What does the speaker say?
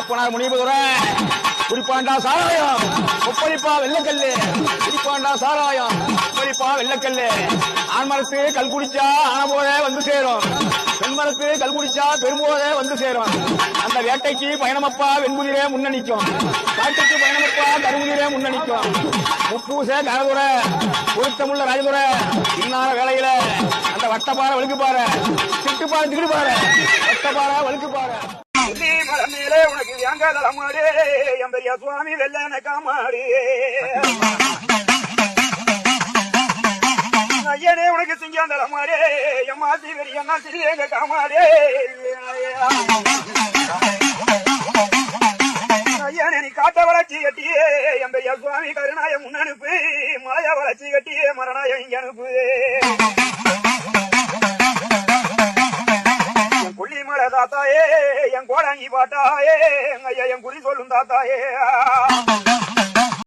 பாப்பனார் முனிபுதுரை குறிப்பாண்டா சாராயம் ஒப்பளிப்பா வெள்ளக்கல்லு குறிப்பாண்டா சாராயம் ஒப்பளிப்பா வெள்ளக்கல்லு ஆண்மரத்து கல் குடிச்சா ஆன போதே வந்து சேரும் பெண்மரத்து கல் குடிச்சா பெரும்போதே வந்து சேரும் அந்த வேட்டைக்கு பயணமப்பா வெண்குதிரே முன்னணிக்கும் காட்டுக்கு பயணமப்பா கருங்குதிரே முன்னணிக்கும் முப்பூசே கனதுரை பொருத்தமுள்ள ராஜதுரை இன்னார வேலையில அந்த வட்டப்பாறை வழுக்கு பாரு திட்டுப்பாறை திட்டு பாரு வட்டப்பாறை வழுக்கு பாரு மேலே உனக்கு எங்க தலைமாடு என் பெரிய சுவாமி வெள்ளன காமாடு ஐயனே உனக்கு சிங்கம் தலைமாடு என் மாசி பெரிய எங்க காமாடு ஐயனே நீ காட்ட வளர்ச்சி கட்டியே என் பெரிய சுவாமி கருணாய முன்னனுப்பு மலைய வளர்ச்சி கட்டியே மரணாய இங்க அனுப்பு கொல்லிமலை தாத்தாயே என் கோடாங்கி பாட்டாயே ஐயா என் குறி சொல்லும் தாத்தாயே